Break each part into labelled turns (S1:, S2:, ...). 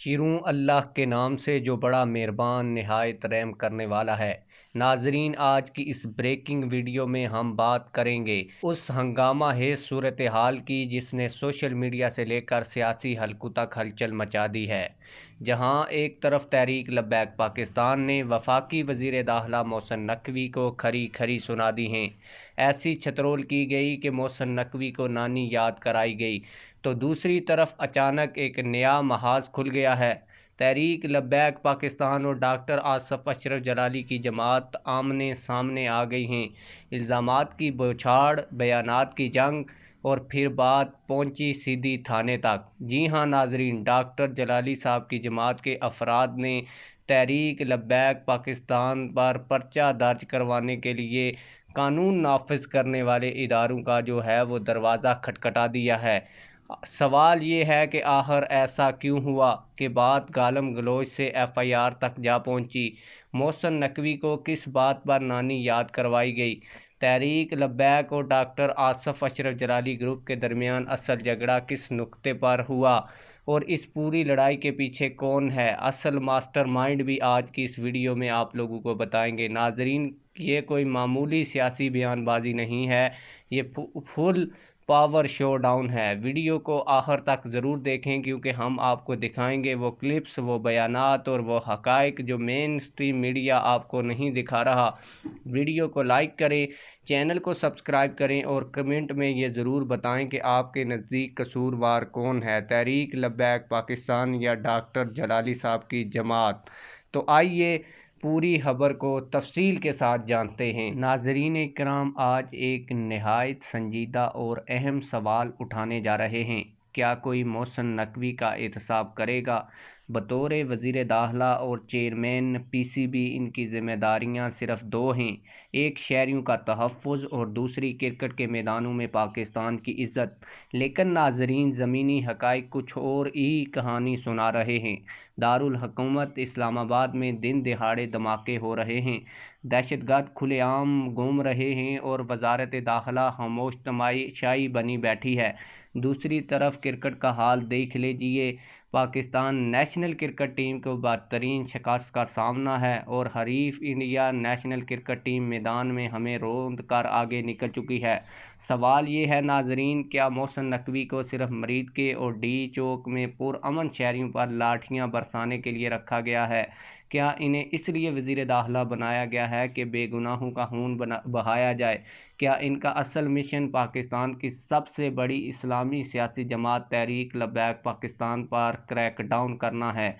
S1: شروع اللہ کے نام سے جو بڑا مہربان نہایت رحم کرنے والا ہے۔ ناظرین، آج کی اس بریکنگ ویڈیو میں ہم بات کریں گے اس ہنگامہ خیز صورتحال کی جس نے سوشل میڈیا سے لے کر سیاسی حلقوں تک ہلچل مچا دی ہے۔ جہاں ایک طرف تحریک لبیک پاکستان نے وفاقی وزیر داخلہ محسن نقوی کو کھری کھری سنا دی ہیں، ایسی چھترول کی گئی کہ محسن نقوی کو نانی یاد کرائی گئی، تو دوسری طرف اچانک ایک نیا محاذ کھل گیا ہے۔ تحریک لبیک پاکستان اور ڈاکٹر آصف اشرف جلالی کی جماعت آمنے سامنے آ گئی ہیں۔ الزامات کی بوچھاڑ، بیانات کی جنگ، اور پھر بات پہنچی سیدھی تھانے تک۔ جی ہاں ناظرین، ڈاکٹر جلالی صاحب کی جماعت کے افراد نے تحریک لبیک پاکستان پر پرچہ درج کروانے کے لیے قانون نافذ کرنے والے اداروں کا جو ہے وہ دروازہ کھٹکھٹا دیا ہے۔ سوال یہ ہے کہ آخر ایسا کیوں ہوا کہ بات گالم گلوچ سے ایف آئی آر تک جا پہنچی؟ محسن نقوی کو کس بات پر نانی یاد کروائی گئی؟ تحریک لبیک اور ڈاکٹر آصف اشرف جلالی گروپ کے درمیان اصل جھگڑا کس نقطے پر ہوا اور اس پوری لڑائی کے پیچھے کون ہے اصل ماسٹر مائنڈ بھی آج کی اس ویڈیو میں آپ لوگوں کو بتائیں گے۔ ناظرین، یہ کوئی معمولی سیاسی بیان بازی نہیں ہے، یہ فل پاور شو ڈاؤن ہے۔ ویڈیو کو آخر تک ضرور دیکھیں کیونکہ ہم آپ کو دکھائیں گے وہ کلپس، وہ بیانات اور وہ حقائق جو مین سٹریم میڈیا آپ کو نہیں دکھا رہا۔ ویڈیو کو لائک کریں، چینل کو سبسکرائب کریں اور کمنٹ میں یہ ضرور بتائیں کہ آپ کے نزدیک قصوروار کون ہے، تحریک لبیک پاکستان یا ڈاکٹر جلالی صاحب کی جماعت؟ تو آئیے پوری خبر کو تفصیل کے ساتھ جانتے ہیں۔ ناظرین کرام، آج ایک نہایت سنجیدہ اور اہم سوال اٹھانے جا رہے ہیں۔ کیا کوئی محسن نقوی کا احتساب کرے گا؟ بطور وزیر داخلہ اور chairman P C be in کی ذمہ داریاں صرف دو ہیں، ایک شہریوں کا تحفظ اور دوسری کرکٹ کے میدانوں میں پاکستان کی عزت۔ لیکن ناظرین، زمینی حقائق کچھ اور ہی کہانی سنا رہے ہیں۔ دارالحکومت اسلام آباد میں دن دہاڑے دھماکے ہو رہے ہیں، دہشت گرد کھلے عام گھوم رہے ہیں اور وزارت داخلہ خاموش تماشائی بنی بیٹھی ہے۔ دوسری طرف کرکٹ کا حال دیکھ لیجئے، پاکستان نیشنل کرکٹ ٹیم کو بدترین شکست کا سامنا ہے اور حریف انڈیا نیشنل کرکٹ ٹیم میدان میں ہمیں روند کر آگے نکل چکی ہے۔ سوال یہ ہے ناظرین، کیا محسن نقوی کو صرف مرید کے اور ڈی چوک میں پرامن شہریوں پر لاٹھیاں برسانے کے لیے رکھا گیا ہے؟ کیا انہیں اس لیے وزیر داخلہ بنایا گیا ہے کہ بے گناہوں کا خون بہایا جائے؟ کیا ان کا اصل مشن پاکستان کی سب سے بڑی اسلامی سیاسی جماعت تحریک لبیک پاکستان پر کریک ڈاؤن کرنا ہے؟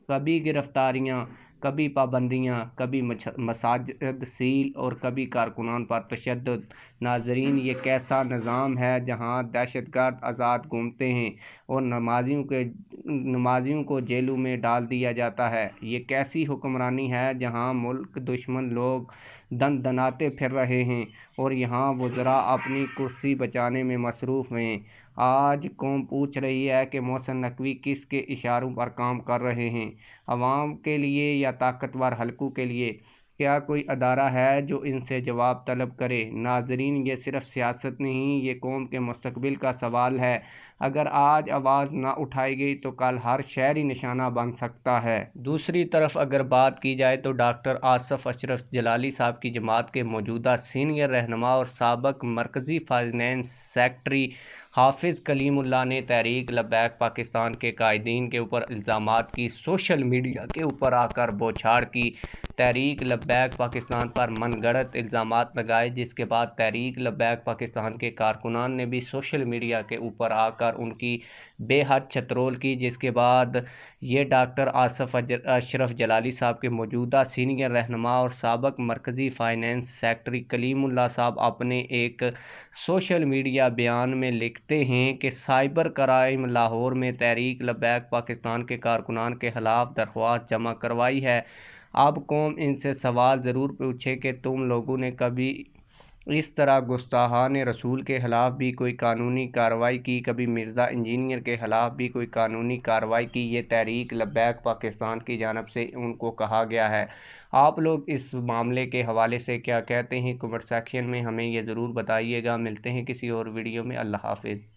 S1: کبھی گرفتاریاں، کبھی پابندیاں، کبھی مساجد سیل اور کبھی کارکنان پر تشدد۔ ناظرین، یہ کیسا نظام ہے جہاں دہشت گرد آزاد گھومتے ہیں اور نمازیوں کو جیلوں میں ڈال دیا جاتا ہے؟ یہ کیسی حکمرانی ہے جہاں ملک دشمن لوگ دن دناتے پھر رہے ہیں اور یہاں وزراء اپنی کرسی بچانے میں مصروف ہیں؟ آج قوم پوچھ رہی ہے کہ محسن نقوی کس کے اشاروں پر کام کر رہے ہیں، عوام کے لیے یا طاقتور حلقوں کے لیے؟ کیا کوئی ادارہ ہے جو ان سے جواب طلب کرے؟ ناظرین، یہ صرف سیاست نہیں، یہ قوم کے مستقبل کا سوال ہے۔ اگر آج آواز نہ اٹھائی گئی تو کل ہر شہری نشانہ بن سکتا ہے۔ دوسری طرف اگر بات کی جائے تو ڈاکٹر آصف اشرف جلالی صاحب کی جماعت کے موجودہ سینئر رہنما اور سابق مرکزی فائنانس سیکرٹری حافظ کلیم اللہ نے تحریک لبیک پاکستان کے قائدین کے اوپر الزامات کی سوشل میڈیا کے اوپر آ کر بوچھاڑ کی۔ تحریک لبیک پاکستان پر من گھڑت الزامات لگائے، جس کے بعد تحریک لبیک پاکستان کے کارکنان نے بھی سوشل میڈیا کے اوپر آ کر ان کی بے حد چھترول کی، جس کے بعد یہ ڈاکٹر آصف اشرف جلالی صاحب کے موجودہ سینئر رہنما اور سابق مرکزی فائنانس سیکرٹری کلیم اللہ صاحب اپنے ایک سوشل میڈیا بیان میں لکھتے ہیں کہ سائبر کرائم لاہور میں تحریک لبیک پاکستان کے کارکنان کے خلاف درخواست جمع کروائی ہے۔ اب قوم ان سے سوال ضرور پوچھے کہ تم لوگوں نے کبھی اس طرح گستاخان رسول کے خلاف بھی کوئی قانونی کارروائی کی؟ کبھی مرزا انجینئر کے خلاف بھی کوئی قانونی کارروائی کی؟ یہ تحریک لبیک پاکستان کی جانب سے ان کو کہا گیا ہے۔ آپ لوگ اس معاملے کے حوالے سے کیا کہتے ہیں؟ کمنٹ سیکشن میں ہمیں یہ ضرور بتائیے گا۔ ملتے ہیں کسی اور ویڈیو میں۔ اللہ حافظ۔